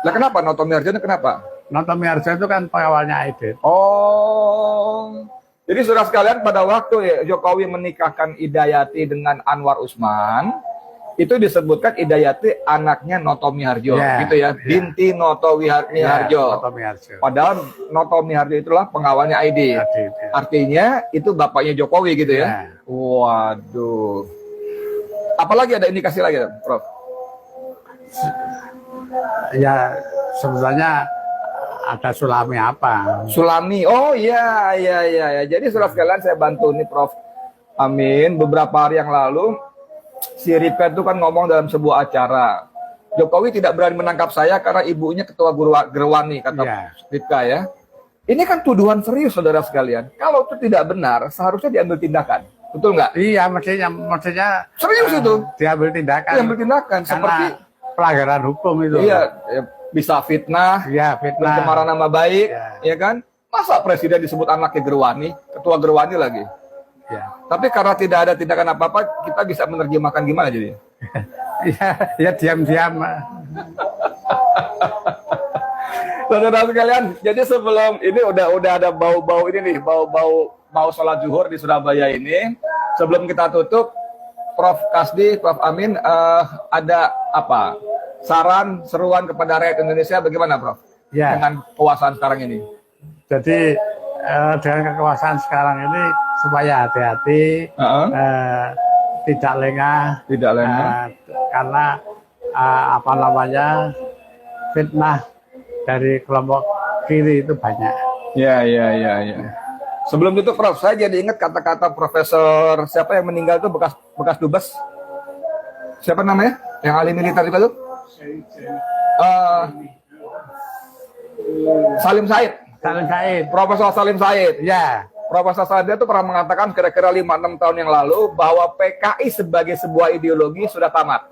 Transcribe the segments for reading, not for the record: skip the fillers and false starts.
Lah kenapa Noto Miharjo ini kenapa? Noto Miharjo itu kan pengawalnya Aidit. Oh, jadi saudara sekalian pada waktu ya, Jokowi menikahkan Idayati dengan Anwar Usman, itu disebutkan Idayati anaknya Noto Miharjo, gitu ya, binti Noto Miharjo. Noto Miharjo. Padahal Noto Miharjo itulah pengawalnya Aidit. Artinya itu bapaknya Jokowi gitu ya. Waduh. Apalagi ada indikasi lagi, Prof? Ya sebetulnya ada Sulami apa? Sulami, oh iya. Jadi saudara sekalian saya bantu nih Prof Amin. Beberapa hari yang lalu si Ripka itu kan ngomong dalam sebuah acara, Jokowi tidak berani menangkap saya karena ibunya ketua Gerwani, kata Ripka ya. Ini kan tuduhan serius saudara sekalian. Kalau itu tidak benar, seharusnya diambil tindakan. Betul nggak? Iya, maksudnya serius itu. Diambil tindakan. Diambil tindakan seperti pelanggaran hukum itu. Iya, bisa fitnah, pencemaran nama baik, ya kan? Masa presiden disebut anaknya Gerwani, ketua Gerwani lagi? Ya. Tapi karena tidak ada tindakan apa-apa, kita bisa menerjemahkan gimana jadi? ya diam-diam. Saudara sekalian, jadi sebelum ini udah ada bau-bau ini nih, bau mau sholat zuhur di Surabaya ini. Sebelum kita tutup, Prof Kasdi, Prof Amin, ada apa? Saran, seruan kepada rakyat Indonesia bagaimana, Prof? Ya. Dengan kekuasaan sekarang ini. Jadi dengan kekuasaan sekarang ini supaya hati-hati, tidak lengah, karena apa namanya fitnah dari kelompok kiri itu banyak. Ya. Sebelum itu Prof, saya jadi ingat kata-kata Profesor siapa yang meninggal itu bekas dubes, siapa namanya? Yang ahli militer juga tuh? Salim Said. Profesor Salim Said. Ya. Profesor Said itu pernah mengatakan kira-kira 5-6 tahun yang lalu bahwa PKI sebagai sebuah ideologi sudah tamat.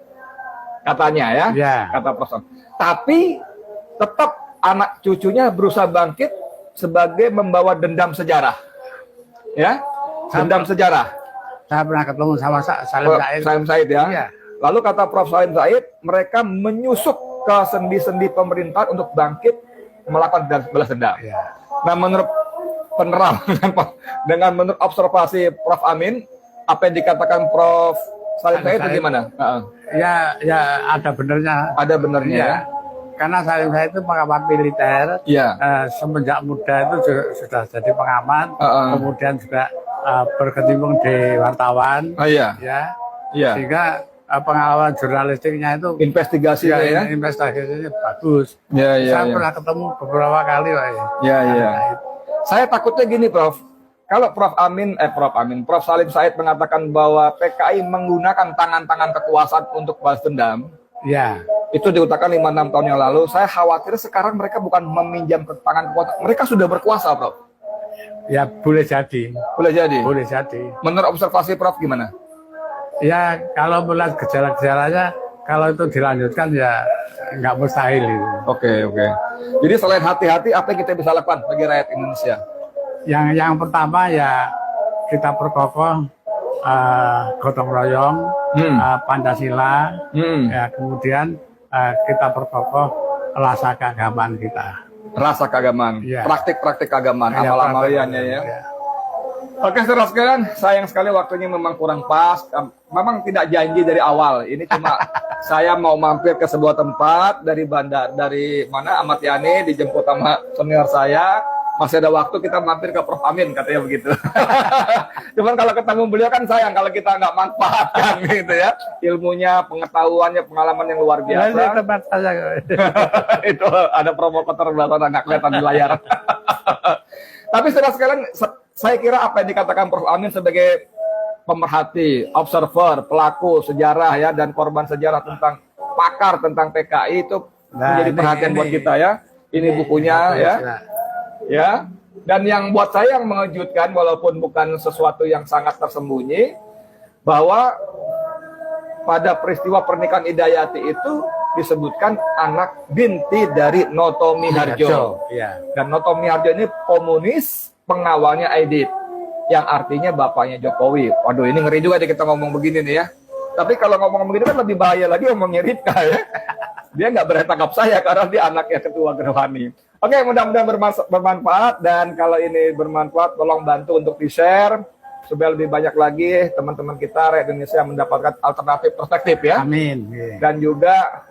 Katanya ya. Kata Profesor. Tapi tetap anak cucunya berusaha bangkit sebagai membawa dendam sejarah. Ya. Dendam sejarah. Saya pernah ketemu sama Salim Said ya. Lalu kata Prof Salim Said, mereka menyusup ke sendi-sendi pemerintahan untuk bangkit melakukan balas dendam. Nah, menurut penerangan dengan menurut observasi Prof Amin, apa yang dikatakan Prof Salim Said itu gimana? Ya ada benernya. Ada benernya ya. Karena Salim Said itu pengamat militer. Semenjak muda itu sudah jadi pengamat, kemudian juga berkecimpung di wartawan. Sehingga pengalaman jurnalistiknya itu investigasinya bagus. Saya pernah ketemu beberapa kali, Pak. Saya takutnya gini, Prof. Kalau Prof Salim Said mengatakan bahwa PKI menggunakan tangan-tangan kekuasaan untuk balas dendam. Itu diutarkan 5-6 tahun yang lalu. Saya khawatir sekarang mereka bukan meminjam ke tangan kekuasaan, mereka sudah berkuasa, Prof. Ya, boleh jadi. Boleh jadi. Menurut observasi Prof gimana? Ya, kalau melihat gejala-gejalanya, kalau itu dilanjutkan ya nggak mustahil itu. Oke. Jadi selain hati-hati, apa yang kita bisa lakukan bagi rakyat Indonesia? Yang pertama ya kita perkokoh gotong royong, Pancasila, ya kemudian kita perkokoh rasa keagamaan kita. Rasa keagamaan, praktik-praktik keagamaan, amal-amalannya ya. Oke, saudara sekalian, sayang sekali waktunya memang kurang pas. Memang tidak janji dari awal. Ini cuma saya mau mampir ke sebuah tempat dari mana Ahmad Yani, dijemput sama senior saya. Masih ada waktu kita mampir ke Prof Amin, katanya begitu. Cuman kalau ketemu beliau kan sayang kalau kita nggak manfaatkan gitu ya. Ilmunya, pengetahuannya, pengalaman yang luar biasa. Tempat saya. Itu ada provokator belakang nggak kelihatan di layar. Tapi saudara sekalian, saya kira apa yang dikatakan Prof Amin sebagai pemerhati, observer, pelaku sejarah ya, dan korban sejarah tentang pakar tentang PKI itu menjadi perhatian buat kita ya. Ini bukunya ya. Dan yang buat saya yang mengejutkan, walaupun bukan sesuatu yang sangat tersembunyi, bahwa pada peristiwa pernikahan Idayati itu disebutkan anak binti dari Noto Miharjo. Dan Noto Miharjo ini komunis, pengawalnya Aidit, yang artinya bapaknya Jokowi. Waduh, ini ngeri juga nih kita ngomong begini nih ya. Tapi kalau ngomong begini kan lebih bahaya lagi ngomongnya Ripka ya. Dia nggak berani tangkap saya karena dia anaknya ketua Gerwani. Oke, mudah-mudahan bermanfaat, dan kalau ini bermanfaat tolong bantu untuk di-share supaya lebih banyak lagi teman-teman kita rakyat Indonesia mendapatkan alternatif perspektif ya. Amin. Dan juga